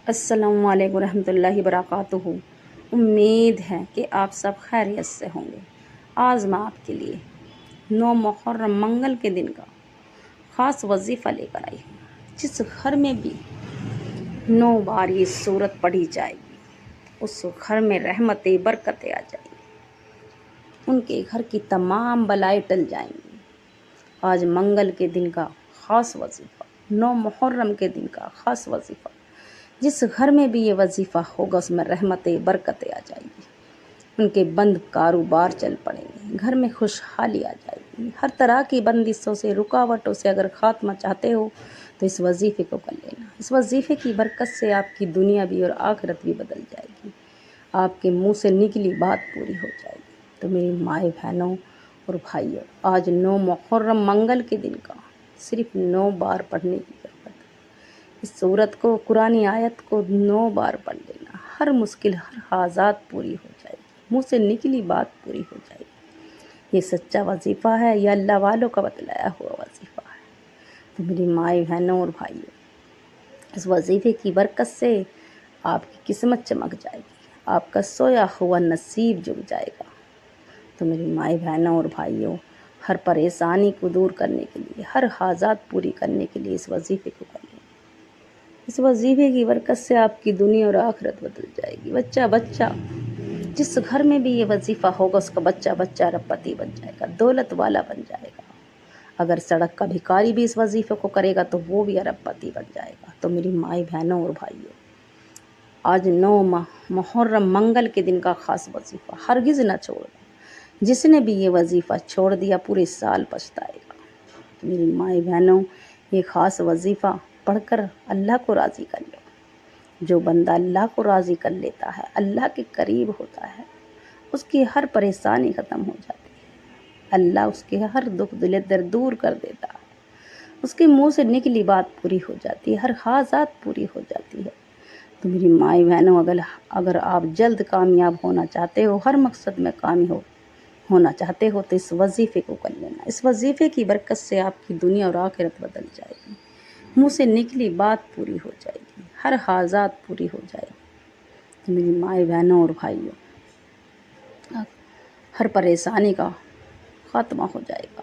السلام علیکم ورحمۃ اللہ وبرکاتہ۔ امید ہے کہ آپ سب خیریت سے ہوں گے۔ آج میں آپ کے لیے 9 محرم منگل کے دن کا خاص وظیفہ لے کر آئی ہوں۔ جس گھر میں بھی 9 بار یہ سورت پڑھی جائے گی اس گھر میں رحمتیں برکتیں آ جائیں گی، ان کے گھر کی تمام بلائیں ٹل جائیں گی۔ آج منگل کے دن کا خاص وظیفہ، 9 محرم کے دن کا خاص وظیفہ، جس گھر میں بھی یہ وظیفہ ہوگا اس میں رحمتیں برکتیں آ جائیں گی، ان کے بند کاروبار چل پڑیں گے، گھر میں خوشحالی آ جائے گی۔ ہر طرح کی بندشوں سے، رکاوٹوں سے اگر خاتمہ چاہتے ہو تو اس وظیفے کو کر لینا۔ اس وظیفے کی برکت سے آپ کی دنیا بھی اور آخرت بھی بدل جائے گی، آپ کے منہ سے نکلی بات پوری ہو جائے گی۔ تو میری مائیں بہنوں اور بھائیوں، آج 9 محرم منگل کے دن کا صرف 9 بار پڑھنے کی ضرورت ہے۔ اس سورت کو، قرآن آیت کو 9 بار پڑھ لینا، ہر مشکل، ہر حاجات پوری ہو جائے گی، منہ سے نکلی بات پوری ہو جائے گی۔ یہ سچا وظیفہ ہے، یہ اللہ والوں کا بتلایا ہوا وظیفہ ہے۔ تو میری مائیں بہنوں اور بھائیوں، اس وظیفے کی برکت سے آپ کی قسمت چمک جائے گی، آپ کا سویا ہوا نصیب جگ جائے گا۔ تو میری مائیں بہنوں اور بھائیوں، ہر پریشانی کو دور کرنے کے لیے، ہر حاجات پوری کرنے کے لیے اس وظیفے کو کر لیں۔ اس وظیفے کی برکت سے آپ کی دنیا اور آخرت بدل جائے گی۔ بچہ جس گھر میں بھی یہ وظیفہ ہوگا اس کا بچہ اربپتی بن جائے گا، دولت والا بن جائے گا۔ اگر سڑک کا بھکاری بھی اس وظیفے کو کرے گا تو وہ بھی اربپتی بن جائے گا۔ تو میری مائیں بہنوں اور بھائیوں، آج 9 محرم منگل کے دن کا خاص وظیفہ ہرگز نہ چھوڑنا۔ جس نے بھی یہ وظیفہ چھوڑ دیا پورے سال پچھتائے گا۔ تو میری مائیں بہنوں، یہ خاص وظیفہ پڑھ کر اللہ کو راضی کر لو۔ جو بندہ اللہ کو راضی کر لیتا ہے، اللہ کے قریب ہوتا ہے، اس کی ہر پریشانی ختم ہو جاتی ہے، اللہ اس کے ہر دکھ دلدر دور کر دیتا ہے، اس کے منہ سے نکلی بات پوری ہو جاتی ہے، ہر حاجات پوری ہو جاتی ہے۔ تو میری مائیں بہنوں، اگر آپ جلد کامیاب ہونا چاہتے ہو، ہر مقصد میں کامیاب ہونا چاہتے ہو تو اس وظیفے کو کر لینا۔ اس وظیفے کی برکت سے آپ کی دنیا اور آخرت بدل جائے گی، منہ سے نکلی بات پوری ہو جائے گی، ہر حاجات پوری ہو جائے گی۔ تو میری مائیں بہنوں اور بھائیوں، ہر پریشانی کا خاتمہ ہو جائے گا۔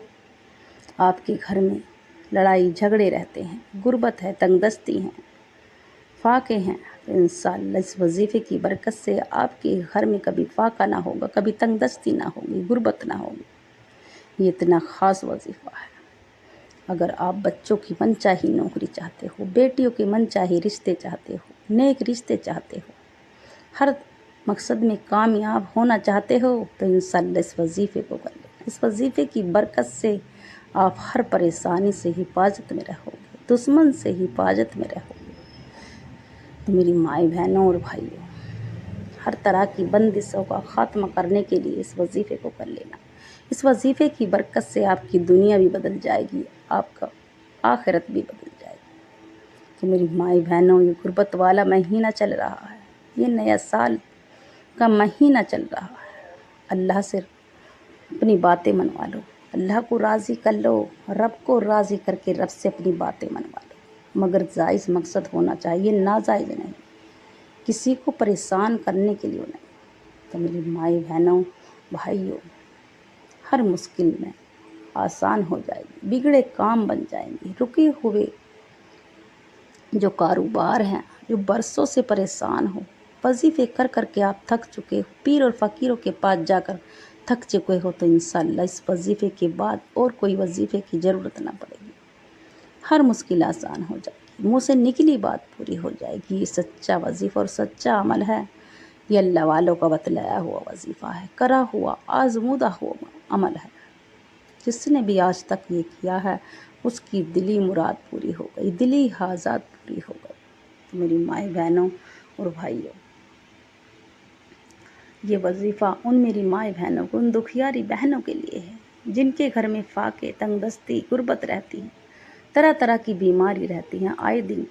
آپ کے گھر میں لڑائی جھگڑے رہتے ہیں، غربت ہے، تنگ دستی ہیں، فاقے ہیں، تو انشاءاللہ اس وظیفے کی برکت سے آپ کے گھر میں کبھی فاقہ نہ ہوگا، کبھی تنگ دستی نہ ہوگی، غربت نہ ہوگی۔ یہ اتنا خاص وظیفہ ہے۔ اگر آپ بچوں کی من چاہی نوکری چاہتے ہو، بیٹیوں کے من چاہی رشتے چاہتے ہو، نیک رشتے چاہتے ہو، ہر مقصد میں کامیاب ہونا چاہتے ہو تو انشاءاللہ اس وظیفے کو کر لینا۔ اس وظیفے کی برکت سے آپ ہر پریشانی سے حفاظت میں رہو گے، دشمن سے حفاظت میں رہو گے۔ تو میری مائیں بہنوں اور بھائیوں، ہر طرح کی بندشوں کا خاتمہ کرنے کے لیے اس وظیفے کو کر لینا۔ اس وظیفے کی برکت سے آپ کی دنیا بھی بدل جائے گی، آپ کا آخرت بھی بدل جائے گی۔ تو میری مائیں بہنوں، یہ غربت والا مہینہ چل رہا ہے، یہ نیا سال کا مہینہ چل رہا ہے، اللہ سے اپنی باتیں منوا لو، اللہ کو راضی کر لو، رب کو راضی کر کے رب سے اپنی باتیں منوا لو، مگر جائز مقصد ہونا چاہیے، ناجائز نہیں، کسی کو پریشان کرنے کے لیے نہیں۔ تو میری مائیں بہنوں بھائیوں، ہر مشکل میں آسان ہو جائے گی، بگڑے کام بن جائیں گے، رکے ہوئے جو کاروبار ہیں، جو برسوں سے پریشان ہو، وظیفے کر کر کے آپ تھک چکے ہو، پیر اور فقیروں کے پاس جا کر تھک چکے ہو، تو انشاءاللہ اس وظیفے کے بعد اور کوئی وظیفے کی ضرورت نہ پڑے گی، ہر مشکل آسان ہو جائے گی، منہ سے نکلی بات پوری ہو جائے گی۔ یہ سچا وظیفہ اور سچا عمل ہے، یہ اللہ والوں کا بتلایا ہوا وظیفہ ہے، کرا ہوا آزمودہ ہوا عمل ہے۔ جس نے بھی آج تک یہ کیا ہے اس کی دلی مراد پوری ہو گئی، دلی حاجات پوری ہو گئی۔ تو میری مائیں بہنوں اور بھائیوں، یہ وظیفہ ان میری مائیں بہنوں کو، ان دکھیاری بہنوں کے لیے ہے جن کے گھر میں فاقے، تنگ دستی، غربت رہتی ہے، طرح طرح کی بیماری رہتی ہیں، آئے دن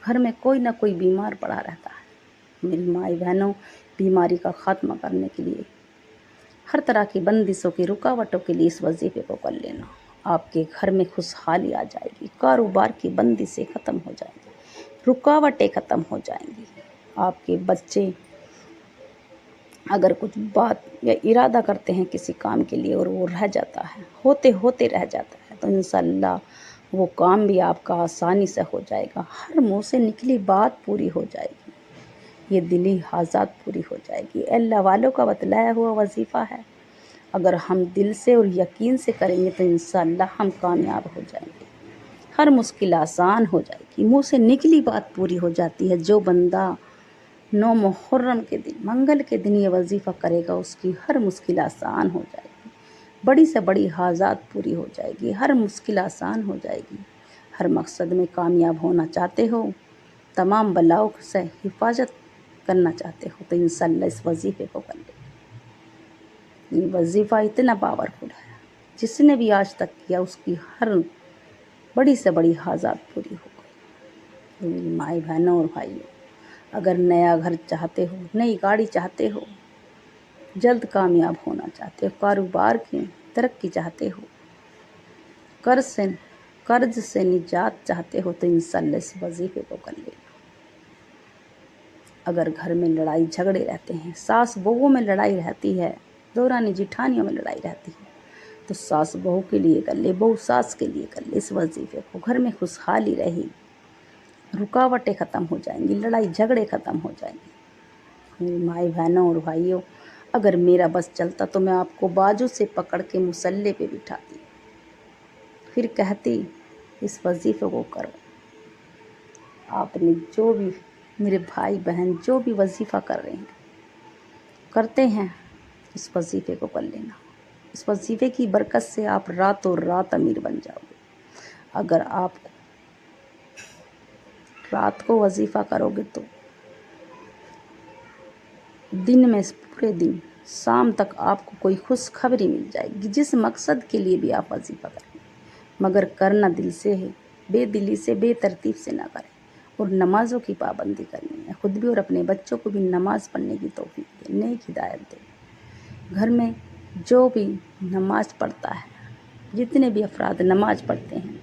گھر میں کوئی نہ کوئی بیمار پڑا رہتا ہے۔ میری مائیں بہنوں، بیماری کا خاتمہ کرنے کے لیے، ہر طرح کی بندشوں کی، رکاوٹوں کے لیے اس وظیفے کو کر لینا۔ آپ کے گھر میں خوشحالی آ جائے گی، کاروبار کی بندشیں ختم ہو جائیں گی، رکاوٹیں ختم ہو جائیں گی۔ آپ کے بچے اگر کچھ بات یا ارادہ کرتے ہیں کسی کام کے لیے اور وہ رہ جاتا ہے، ہوتے ہوتے رہ جاتا ہے، تو انشاءاللہ وہ کام بھی آپ کا آسانی سے ہو جائے گا۔ ہر منہ سے نکلی بات پوری ہو جائے گی، یہ دلی حاجات پوری ہو جائے گی۔ اللہ والوں کا بتلایا ہوا وظیفہ ہے، اگر ہم دل سے اور یقین سے کریں گے تو انشاءاللہ ہم کامیاب ہو جائیں گے، ہر مشکل آسان ہو جائے گی، منہ سے نکلی بات پوری ہو جاتی ہے۔ جو بندہ 9 محرم کے دن، منگل کے دن یہ وظیفہ کرے گا، اس کی ہر مشکل آسان ہو جائے گی، بڑی سے بڑی حاجات پوری ہو جائے گی، ہر مشکل آسان ہو جائے گی۔ ہر مقصد میں کامیاب ہونا چاہتے ہو، تمام بلاؤں سے حفاظت کرنا چاہتے ہو تو انشاءاللہ اس وظیفے کو کر لیں۔ یہ وظیفہ اتنا پاورفل ہے، جس نے بھی آج تک کیا اس کی ہر بڑی سے بڑی حاجات پوری ہو گئی۔ میری مائی بہنوں اور بھائیوں، اگر نیا گھر چاہتے ہو، نئی گاڑی چاہتے ہو، جلد کامیاب ہونا چاہتے ہو، کاروبار کی ترقی چاہتے ہو، قرض سے نجات چاہتے ہو تو انشاءاللہ اس وظیفے کو کر لینا۔ اگر گھر میں لڑائی جھگڑے رہتے ہیں، ساس بہو میں لڑائی رہتی ہے، دورانی جٹھانیوں میں لڑائی رہتی ہے، تو ساس بہو کے لیے کر لے، بہو ساس کے لیے کر لے اس وظیفے کو۔ گھر میں خوشحالی رہی، رکاوٹیں ختم ہو جائیں گی، لڑائی جھگڑے ختم ہو جائیں گے۔ میری مائی بہنوں اور بھائیوں، اگر میرا بس چلتا تو میں آپ کو بازو سے پکڑ کے مصلے پہ بٹھاتی، پھر کہتی اس وظیفے کو کرو۔ آپ نے جو بھی، میرے بھائی بہن جو بھی وظیفہ کر رہے ہیں، کرتے ہیں، اس وظیفے کو کر لینا۔ اس وظیفے کی برکت سے آپ راتوں رات امیر بن جاؤ گے۔ اگر آپ رات کو وظیفہ کرو گے تو دن میں پورے دن شام تک آپ کو کوئی خوشخبری مل جائے گی، جس مقصد کے لیے بھی آپ وظیفہ کریں، مگر کرنا دل سے ہے، بے دلی سے، بے ترتیب سے نہ کریں، اور نمازوں کی پابندی کرنی ہے۔ خود بھی اور اپنے بچوں کو بھی نماز پڑھنے کی توفیق دے، نیک ہدایت دے۔ گھر میں جو بھی نماز پڑھتا ہے، جتنے بھی افراد نماز پڑھتے ہیں،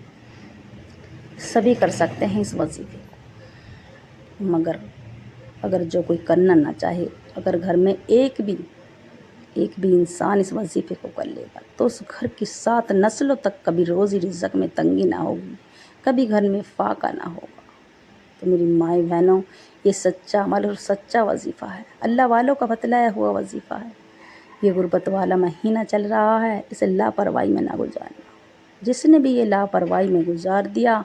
سبھی کر سکتے ہیں اس وظیفے کو، مگر اگر جو کوئی کرنا نہ چاہے، اگر گھر میں ایک بھی انسان اس وظیفے کو کر لے گا تو اس گھر کی 7 نسلوں تک کبھی روزی رزق میں تنگی نہ ہوگی، کبھی گھر میں فاقہ نہ ہوگا۔ تو میری مائی بہنوں، یہ سچا عمل اور سچا وظیفہ ہے، اللہ والوں کا بتلایا ہوا وظیفہ ہے۔ یہ غربت والا مہینہ چل رہا ہے، اسے لاپرواہی میں نہ گزارنا۔ جس نے بھی یہ لاپرواہی میں گزار دیا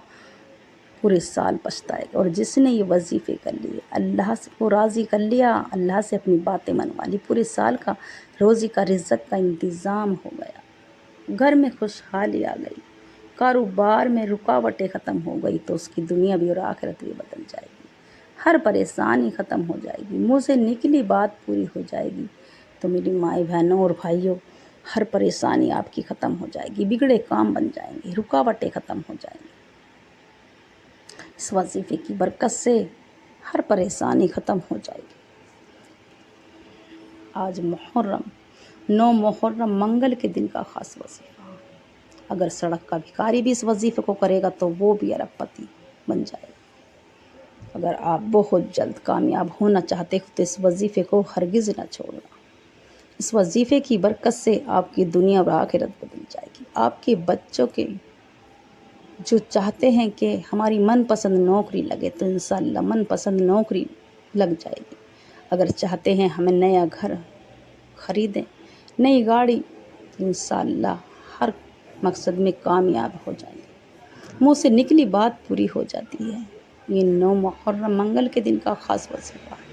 پورے سال پچھتائے گا، اور جس نے یہ وظیفے کر لیے، اللہ کو راضی کر لیا، اللہ سے اپنی باتیں منوا لی، پورے سال کا روزی کا رزق کا انتظام ہو گیا، گھر میں خوشحالی آ گئی، کاروبار میں رکاوٹیں ختم ہو گئی، تو اس کی دنیا بھی اور آخرت بھی بدل جائے گی، ہر پریشانی ختم ہو جائے گی، منہ سے نکلی بات پوری ہو جائے گی۔ تو میری مائی بہنوں اور بھائیوں، ہر پریشانی آپ کی ختم ہو جائے گی، بگڑے کام بن جائیں گے، رکاوٹیں ختم ہو جائیں گی۔ اس وظیفے کی برکت سے ہر پریشانی ختم ہو جائے گی۔ آج محرم 9 محرم منگل کے دن کا خاص وظیفہ، اگر سڑک کا بھکاری بھی اس وظیفے کو کرے گا تو وہ بھی ارب پتی بن جائے گا۔ اگر آپ بہت جلد کامیاب ہونا چاہتے ہو تو اس وظیفے کو ہرگز نہ چھوڑنا۔ اس وظیفے کی برکت سے آپ کی دنیا اور آخرت بدل جائے گی۔ آپ کے بچوں کے جو چاہتے ہیں کہ ہماری من پسند نوکری لگے تو انشاءاللہ من پسند نوکری لگ جائے گی۔ اگر چاہتے ہیں ہمیں نیا گھر خریدیں، نئی گاڑی، تو انشاءاللہ ہر مقصد میں کامیاب ہو جائیں گے، منہ سے نکلی بات پوری ہو جاتی ہے۔ یہ 9 محرم منگل کے دن کا خاص وظیفہ ہے،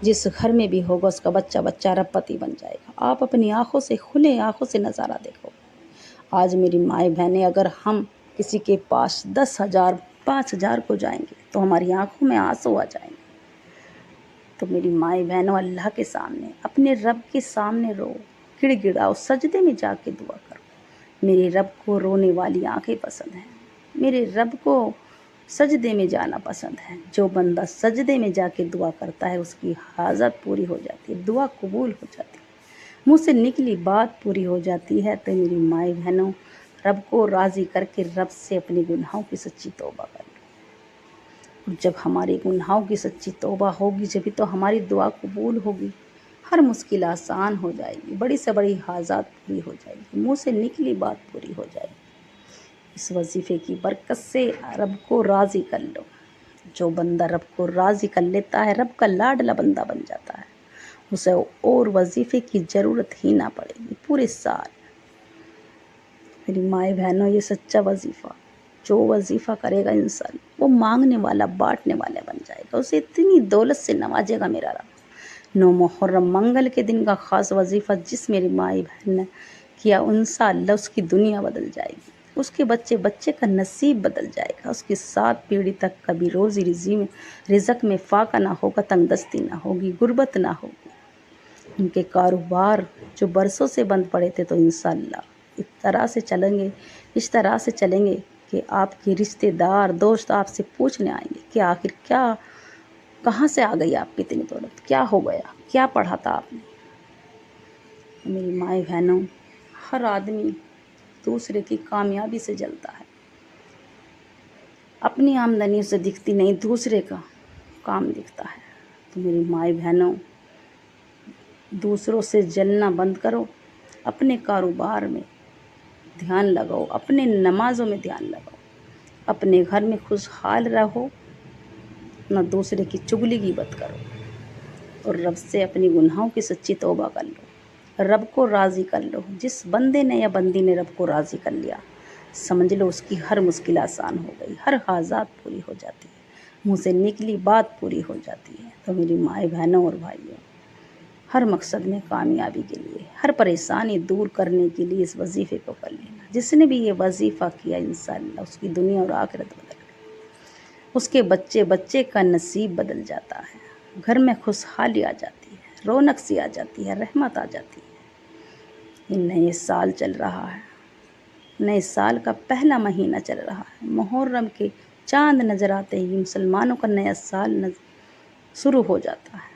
جس گھر میں بھی ہوگا اس کا بچہ ارب پتی بن جائے گا۔ آپ اپنی آنکھوں سے، کھلے آنکھوں سے نظارہ دیکھو۔ آج میری مائیں بہنیں، اگر ہم کسی کے پاس 10,000 5,000 کو جائیں گے تو ہماری آنکھوں میں آنسو آ جائیں گے۔ تو میری مائیں بہنوں، اللہ کے سامنے، اپنے رب کے سامنے رو، گڑ گڑاؤ، سجدے میں جا کے دعا کرو۔ میرے رب کو رونے والی آنکھیں پسند ہیں، میرے رب کو سجدے میں جانا پسند ہے۔ جو بندہ سجدے میں جا کے دعا کرتا ہے اس کی حاجت پوری ہو جاتی ہے، دعا قبول ہو جاتی ہے، منہ سے نکلی بات پوری ہو جاتی ہے۔ تو میری مائیں بہنوں، رب کو راضی کر کے رب سے اپنے گناہوں کی سچی توبہ کر لو۔ اور جب ہمارے گناہوں کی سچی توبہ ہوگی جبھی تو ہماری دعا قبول ہوگی، ہر مشکل آسان ہو جائے گی، بڑی سے بڑی حاجات پوری ہو جائے گی، منہ سے نکلی بات پوری ہو جائے گی۔ اس وظیفے کی برکت سے رب کو راضی کر لو۔ جو بندہ رب کو راضی کر لیتا ہے رب کا لاڈلا بندہ بن جاتا ہے، اسے اور وظیفے کی ضرورت ہی نہ پڑے گی پورے سال۔ میری مائیں بہنوں، یہ سچا وظیفہ، جو وظیفہ کرے گا انسان وہ مانگنے والا بانٹنے والا بن جائے گا، اسے اتنی دولت سے نوازے گا میرا رب۔ 9 محرم منگل کے دن کا خاص وظیفہ جس میری مائی بہن نے کیا، انشاءاللہ اس کی دنیا بدل جائے گی، اس کے بچے بچے کا نصیب بدل جائے گا، اس کی 7 پیڑھی تک کبھی روزی رزق میں فاقہ نہ ہوگا، تنگ دستی نہ ہوگی، غربت نہ ہوگی۔ ان کے کاروبار جو برسوں سے بند پڑے تھے تو انشاءاللہ اس طرح سے چلیں گے کہ آپ کے رشتہ دار دوست آپ سے پوچھنے آئیں گے کہ آخر کہاں سے آ گئی آپ کی اتنی دولت، کیا ہو گیا، کیا پڑھا تھا آپ نے۔ میری مائیں بہنوں، ہر آدمی دوسرے کی کامیابی سے جلتا ہے، اپنی آمدنی اسے دکھتی نہیں، دوسرے کا کام دکھتا ہے۔ تو میری مائیں بہنوں، دوسروں سے جلنا بند کرو، اپنے کاروبار میں دھیان لگاؤ، اپنے نمازوں میں دھیان لگاؤ، اپنے گھر میں خوشحال رہو، نہ دوسرے کی چگلی غیبت کرو، اور رب سے اپنی گناہوں کی سچی توبہ کر لو، رب کو راضی کر لو۔ جس بندے نے یا بندی نے رب کو راضی کر لیا، سمجھ لو اس کی ہر مشکل آسان ہو گئی، ہر حاجات پوری ہو جاتی ہے، منہ سے نکلی بات پوری ہو جاتی ہے۔ تو میری مائیں بہنوں اور بھائیوں، ہر مقصد میں کامیابی کے لیے، ہر پریشانی دور کرنے کے لیے اس وظیفے کو کر لینا۔ جس نے بھی یہ وظیفہ کیا انشاءاللہ اس کی دنیا اور آخرت بدل گئی، اس کے بچے بچے کا نصیب بدل جاتا ہے، گھر میں خوشحالی آ جاتی ہے، رونق سی آ جاتی ہے، رحمت آ جاتی ہے۔ یہ نئے سال چل رہا ہے، نئے سال کا پہلا مہینہ چل رہا ہے، محرم کے چاند نظر آتے ہی مسلمانوں کا نیا سال شروع ہو جاتا ہے۔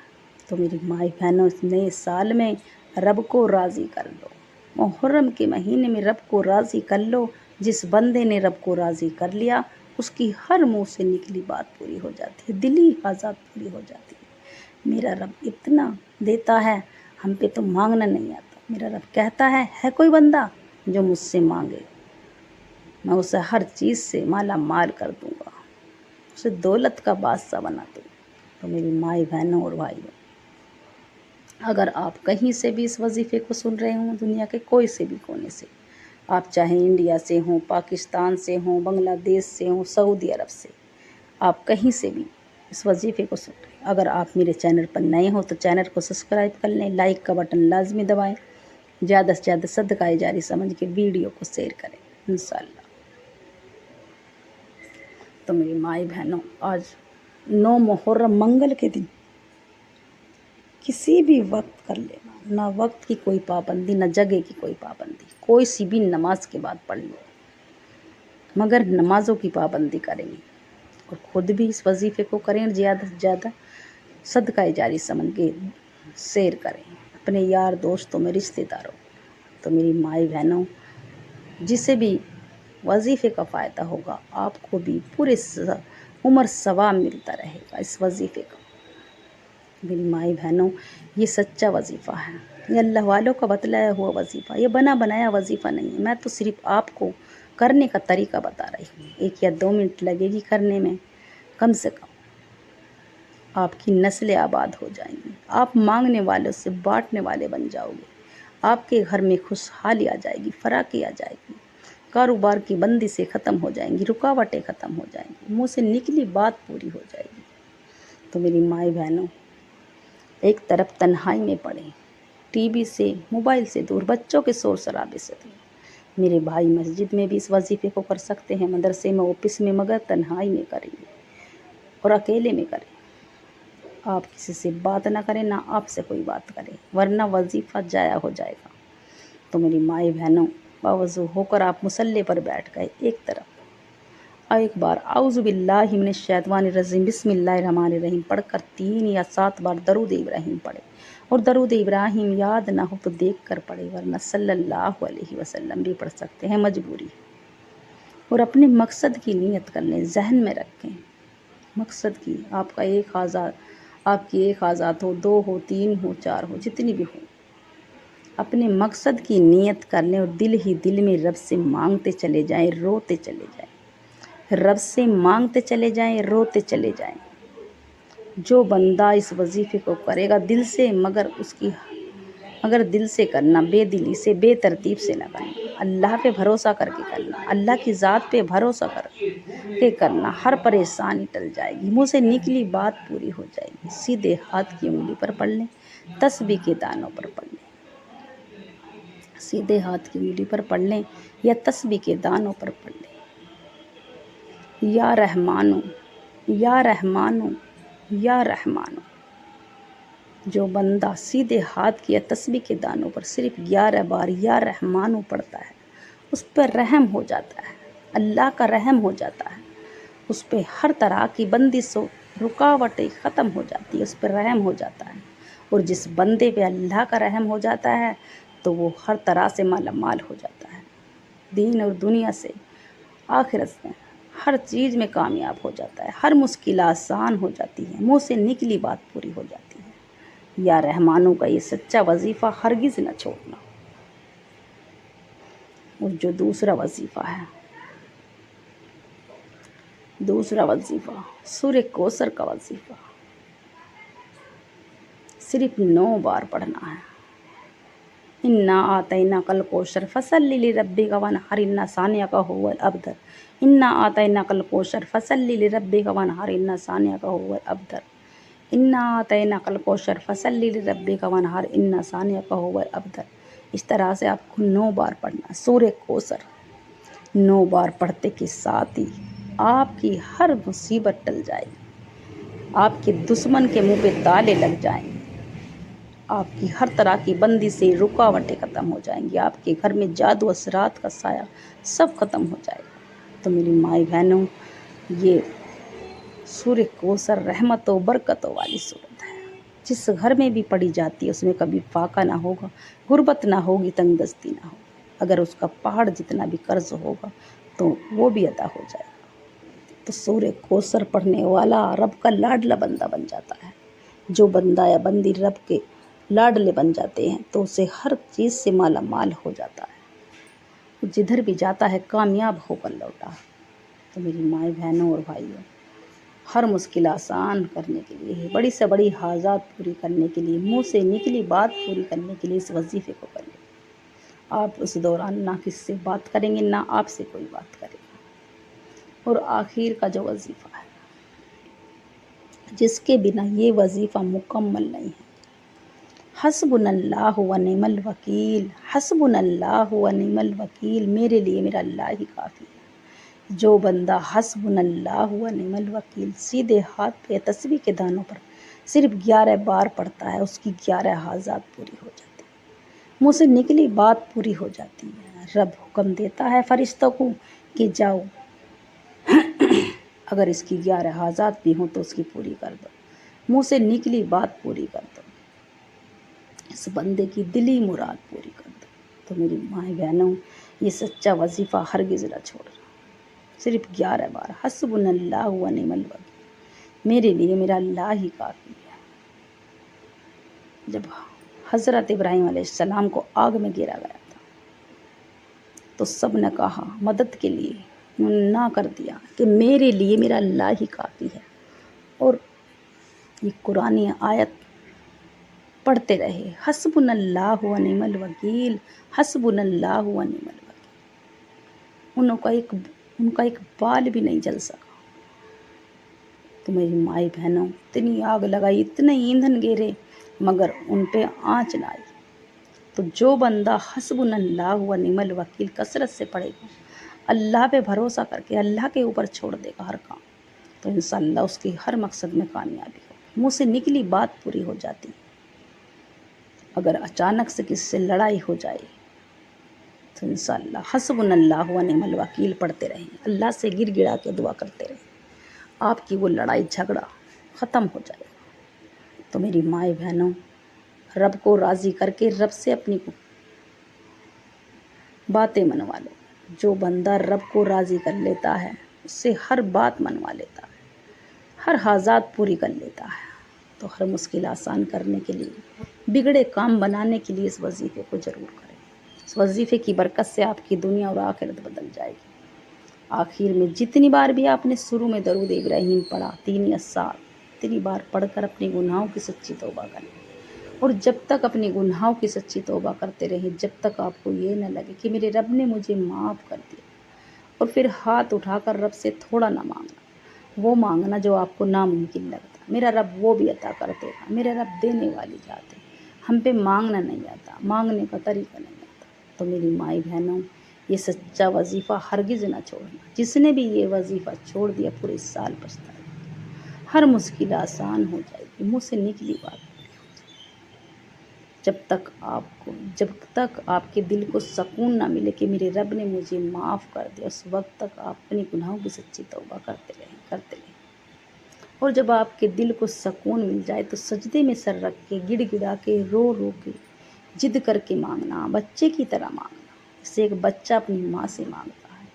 تو میری مائی بہنوں، اس نئے سال میں رب کو راضی کر لو، محرم کے مہینے میں رب کو راضی کر لو۔ جس بندے نے رب کو راضی کر لیا اس کی ہر منہ سے نکلی بات پوری ہو جاتی ہے، دلی حاجات پوری ہو جاتی ہے۔ میرا رب اتنا دیتا ہے، ہم پہ تو مانگنا نہیں آتا۔ میرا رب کہتا ہے کوئی بندہ جو مجھ سے مانگے میں اسے ہر چیز سے مالا مال کر دوں گا، اسے دولت کا بادشاہ بنا دوں گا۔ تو میری مائی بہنوں اور بھائیوں، اگر آپ کہیں سے بھی اس وظیفے کو سن رہے ہوں، دنیا کے کوئی سے بھی کونے سے، آپ چاہے انڈیا سے ہوں، پاکستان سے ہوں، بنگلہ دیش سے ہوں، سعودی عرب سے، آپ کہیں سے بھی اس وظیفے کو سن رہے ہیں، اگر آپ میرے چینل پر نئے ہوں تو چینل کو سبسکرائب کر لیں، لائک کا بٹن لازمی دبائیں، زیادہ سے زیادہ صدقہ جاری سمجھ کے ویڈیو کو شیئر کریں انشاءاللہ۔ تو میری مائی بہنوں، آج 9 محرم منگل کے دن کسی بھی وقت کر لینا، نہ وقت کی کوئی پابندی، نہ جگہ کی کوئی پابندی، کوئی سی بھی نماز کے بعد پڑھ لو، مگر نمازوں کی پابندی کریں گے اور خود بھی اس وظیفے کو کریں، زیادہ سے زیادہ صدقہ جاری سمجھ کے شیئر کریں اپنے یار دوستوں میں، رشتہ داروں۔ تو میری مائی بہنوں، جسے بھی وظیفے کا فائدہ ہوگا آپ کو بھی پورے عمر ثواب ملتا رہے گا اس وظیفے کا۔ میری مائی بہنوں، یہ سچا وظیفہ ہے، یہ اللہ والوں کا بتلایا ہوا وظیفہ، یہ بنا بنایا وظیفہ نہیں ہے۔ میں تو صرف آپ کو کرنے کا طریقہ بتا رہی ہوں، 1 یا 2 منٹ لگے گی کرنے میں، کم سے کم آپ کی نسلیں آباد ہو جائیں گی، آپ مانگنے والوں سے بانٹنے والے بن جاؤ گے، آپ کے گھر میں خوشحالی آ جائے گی، فراخی آ جائے گی، کاروبار کی بندی سے ختم ہو جائیں گی، رکاوٹیں ختم ہو جائیں گی، منہ سے نکلی بات پوری ہو جائے گی۔ تو میری مائی بہنوں، ایک طرف تنہائی میں پڑے، ٹی وی سے، موبائل سے دور، بچوں کے شور شرابے سے دور، میرے بھائی مسجد میں بھی اس وظیفے کو کر سکتے ہیں، مدرسے میں، آفس میں، مگر تنہائی میں کریں گے اور اکیلے میں کریں۔ آپ کسی سے بات نہ کریں، نہ آپ سے کوئی بات کرے، ورنہ وظیفہ ضائع ہو جائے گا۔ تو میری مائی بہنوں، باوضو ہو کر آپ مصلی پر بیٹھ گئے، ایک طرف ایک بار اعوذ باللہ من الشیطان الرجیم بسم اللہ الرحمن الرحیم پڑھ کر 3 یا 7 بار درود ابراہیم پڑھے، اور درود ابراہیم یاد نہ ہو تو دیکھ کر پڑھے، ورنہ صلی اللہ علیہ وسلم بھی پڑھ سکتے ہیں، مجبوری۔ اور اپنے مقصد کی نیت کر لیں، ذہن میں رکھیں، مقصد کی، آپ کی ایک آزاد ہو، 2 ہو، 3 ہو، 4 ہو، جتنی بھی ہو، اپنے مقصد کی نیت کر لیں اور دل ہی دل میں رب سے مانگتے چلے جائیں، روتے چلے جائیں، رب سے مانگتے چلے جائیں، روتے چلے جائیں۔ جو بندہ اس وظیفے کو کرے گا دل سے، مگر دل سے کرنا، بے دلی سے، بے ترتیب سے نہ کرنا، اللہ پہ بھروسہ کر کے کرنا، اللہ کی ذات پہ بھروسہ کر کے کرنا، ہر پریشانی ٹل جائے گی، منہ سے نکلی بات پوری ہو جائے گی۔ سیدھے ہاتھ کی انگلی پر پڑھ لیں، تسبیح کے دانوں پر پڑھ لیں، سیدھے ہاتھ کی انگلی پر پڑھ لیں یا تسبیح کے دانوں پر پڑھ لیں۔ یا رحمانو، یا رحمانو، یا رحمانو۔ جو بندہ سیدھے ہاتھ کی یا تسبیح کے دانوں پر صرف 11 بار یا رحمانو پڑھتا ہے، اس پر رحم ہو جاتا ہے، اللہ کا رحم ہو جاتا ہے، اس پہ ہر طرح کی بندش و رکاوٹیں ختم ہو جاتی ہے، اس پہ رحم ہو جاتا ہے۔ اور جس بندے پہ اللہ کا رحم ہو جاتا ہے تو وہ ہر طرح سے مالا مال ہو جاتا ہے، دین اور دنیا سے، آخرت میں، ہر چیز میں کامیاب ہو جاتا ہے، ہر مشکل آسان ہو جاتی ہے، منہ سے نکلی بات پوری ہو جاتی ہے۔ یا رحمانوں کا یہ سچا وظیفہ ہرگز نہ چھوڑنا۔ اور جو دوسرا وظیفہ سورہ کوثر کا وظیفہ صرف 9 بار پڑھنا ہے۔ انا آتیناک الکوثر فصلی لربک وانحر ان شانئک ھو الابتر۔ انا آتیناک الکوثر فصلی لربک وانحر ان شانئک ھو الابتر۔ انا آتیناک الکوثر فصلی لربک وانحر ان شانئک ھو الابتر۔ اس طرح سے آپ کو 9 بار پڑھنا۔ سورہ کوثر 9 بار پڑھتے کے ساتھ ہی آپ کی ہر مصیبت ٹل جائے گی، آپ کے دشمن کے منہ پہ تالے لگ جائیں گے، آپ کی ہر طرح کی بندی سے رکاوٹیں ختم ہو جائیں گی، آپ کے گھر میں جادو اثرات کا سایہ سب ختم ہو جائے گا۔ تو میری مائی بہنوں، یہ سورہ کوثر رحمت و برکتوں والی سورت ہے، جس گھر میں بھی پڑھی جاتی ہے اس میں کبھی فاقہ نہ ہوگا، غربت نہ ہوگی، تنگ دستی نہ ہوگی۔ اگر اس کا پہاڑ جتنا بھی قرض ہوگا تو وہ بھی ادا ہو جائے گا۔ تو سورہ کوثر پڑھنے والا رب کا لاڈلا بندہ بن جاتا ہے۔ جو بندہ یا بندی رب کے لاڈلے بن جاتے ہیں تو اسے ہر چیز سے مالا مال ہو جاتا ہے، جدھر بھی جاتا ہے کامیاب ہو کر لوٹا۔ تو میری مائیں بہنوں اور بھائیوں، ہر مشکل آسان کرنے کے لیے، بڑی سے بڑی حاجات پوری کرنے کے لیے، منہ سے نکلی بات پوری کرنے کے لیے اس وظیفے کو کریں۔ آپ اس دوران نہ کس سے بات کریں گے، نہ آپ سے کوئی بات کرے گا۔ اور آخر کا جو وظیفہ ہے، جس کے بنا یہ وظیفہ مکمل نہیں ہے، حسبنا اللہ و نعم الوکیل، حسبنا اللہ و نعم الوکیل، میرے لیے میرا اللہ ہی کافی ہے۔ جو بندہ حسبنا اللہ و نعم الوکیل سیدھے ہاتھ پہ تسبیح کے دانوں پر صرف 11 بار پڑھتا ہے، اس کی 11 حاجات پوری ہو جاتی ہیں، منہ سے نکلی بات پوری ہو جاتی ہے۔ رب حکم دیتا ہے فرشتوں کو کہ جاؤ، اگر اس کی 11 حاجات بھی ہوں تو اس کی پوری کر دو، منہ سے نکلی بات پوری کر دو، اس بندے کی دلی مراد پوری کر دو۔ تو میری مائیں بہنوں، یہ سچا وظیفہ ہرگز نہ چھوڑنا۔ صرف 11 بار حسبنا اللہ و نعم الوکیل، میرے لیے میرا اللہ ہی کافی ہے۔ جب حضرت ابراہیم علیہ السلام کو آگ میں گرا گیا تھا تو سب نے کہا مدد کے لیے، انہوں نے نہ کر دیا کہ میرے لیے میرا اللہ ہی کافی ہے، اور یہ قرآن آیت پڑھتے رہے، حسبنا اللہ و نعم الوکیل، حسبنا اللہ و نعم الوکیل۔ ان کا ایک بال بھی نہیں جل سکا۔ تو میری مائی بہنوں، اتنی آگ لگائی، اتنے ایندھن گیرے، مگر ان پہ آنچ نہ آئی۔ تو جو بندہ حسبنا اللہ و نعم الوکیل کثرت سے پڑھے گا، اللہ پہ بھروسہ کر کے اللہ کے اوپر چھوڑ دے گا ہر کام، تو انشاءاللہ اس کی ہر مقصد میں کامیابی ہو، منہ سے نکلی بات پوری ہو جاتی ہے۔ اگر اچانک سے کس سے لڑائی ہو جائے تو انشاءاللہ حسبنا اللہ و نعم الوکیل پڑھتے رہیں، اللہ سے گر گڑا کے دعا کرتے رہیں، آپ کی وہ لڑائی جھگڑا ختم ہو جائے گا۔ تو میری مائیں بہنوں، رب کو راضی کر کے رب سے اپنی باتیں منوا لو۔ جو بندہ رب کو راضی کر لیتا ہے اس سے ہر بات منوا لیتا ہے، ہر حاجات پوری کر لیتا ہے۔ تو ہر مشکل آسان کرنے کے لیے، بگڑے کام بنانے کے لیے اس وظیفے کو ضرور کریں۔ اس وظیفے کی برکت سے آپ کی دنیا اور آخرت بدل جائے گی۔ آخر میں جتنی بار بھی آپ نے شروع میں درود ابراہیم پڑھا 3 یا 7، اتنی بار پڑھ کر اپنے گناہوں کی سچی توبہ کریں، اور جب تک اپنے گناہوں کی سچی توبہ کرتے رہیں، جب تک آپ کو یہ نہ لگے کہ میرے رب نے مجھے معاف کر دیا، اور پھر ہاتھ اٹھا کر رب سے تھوڑا نہ مانگنا، وہ مانگنا جو آپ کو ناممکن لگتا۔ میرا رب وہ بھی عطا کر دے گا، میرا رب دینے والی ذات ہے۔ ہم پہ مانگنا نہیں آتا، مانگنے کا طریقہ نہیں آتا۔ تو میری مائی بہنوں، یہ سچا وظیفہ ہرگز نہ چھوڑنا۔ جس نے بھی یہ وظیفہ چھوڑ دیا پورے سال پچھتائے گا۔ ہر مشکل آسان ہو جائے گی، منہ سے نکلی بات۔ جب تک آپ کے دل کو سکون نہ ملے کہ میرے رب نے مجھے معاف کر دیا، اس وقت تک آپ اپنے گناہوں کی سچی توبہ کرتے رہیں۔ اور جب آپ کے دل کو سکون مل جائے تو سجدے میں سر رکھ کے، گڑ گڑا کے، رو رو کے، ضد کر کے مانگنا، بچے کی طرح مانگنا، جسے ایک بچہ اپنی ماں سے مانگتا ہے۔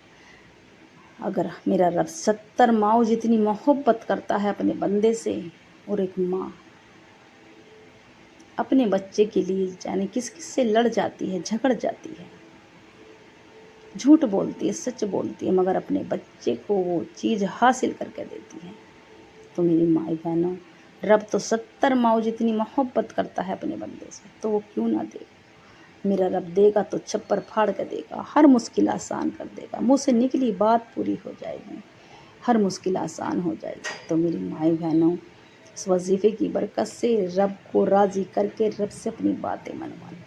اگر میرا رب 70 ماؤں جتنی محبت کرتا ہے اپنے بندے سے، اور ایک ماں اپنے بچے کے لیے جانے کس کس سے لڑ جاتی ہے، جھگڑ جاتی ہے، جھوٹ بولتی ہے، سچ بولتی ہے، مگر اپنے بچے کو وہ چیز حاصل کر کے دیتی ہے، تو میری مائی بہنوں، رب تو 70 ماؤں جتنی محبت کرتا ہے اپنے بندے سے، تو وہ کیوں نہ دے گا۔ میرا رب دے گا تو چھپر پھاڑ کے دے گا، ہر مشکل آسان کر دے گا، منہ سے نکلی بات پوری ہو جائے گی، ہر مشکل آسان ہو جائے گی۔ تو میری مائی بہنوں، اس وظیفے کی برکت سے رب کو راضی کر کے رب سے اپنی باتیں منوانا،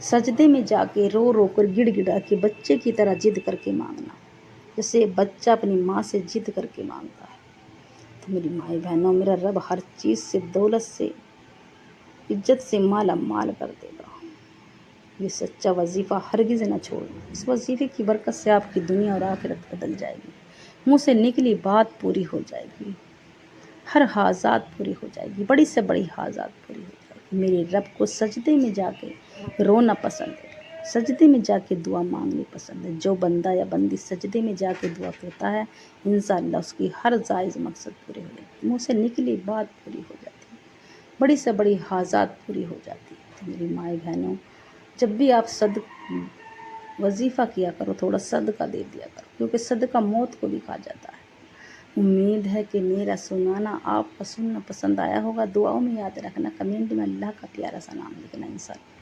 سجدے میں جا کے رو رو کر، گڑ گڑا کے، بچے کی طرح ضد کر کے مانگنا، جیسے بچہ اپنی ماں سے ضد کر کے مانگتا ہے۔ تو میری مائی بہنوں، میرا رب ہر چیز سے، دولت سے، عزت سے مالا مال کر دے گا۔ یہ سچا وظیفہ ہرگز نہ چھوڑنا۔ اس وظیفے کی برکت سے آپ کی دنیا اور آخرت بدل جائے گی، منہ سے نکلی بات پوری ہو جائے گی، ہر حاجات پوری ہو جائے گی، بڑی سے بڑی حاجات پوری ہو جائے گی۔ میرے رب کو سجدے میں جا کے رونا پسند ہے، سجدے میں جا کے دعا مانگنی پسند ہے۔ جو بندہ یا بندی سجدے میں جا کے دعا کرتا ہے، انشاءاللہ اس کی ہر جائز مقصد پورے ہو جاتے ہیں، منہ سے نکلی بات پوری ہو جاتی ہے، بڑی سے بڑی حاجات پوری ہو جاتی ہے۔ تو میری مائی بہنوں، جب بھی آپ وظیفہ کیا کرو، تھوڑا صدقہ دے دیا کرو، کیونکہ صدقہ موت کو بھی کھا جاتا ہے۔ امید ہے کہ میرا سنانا آپ کا سننا پسند آیا ہوگا۔ دعاؤں میں یاد رکھنا، کمنٹ میں اللہ کا پیارا سا نام لکھنا انشاءاللہ۔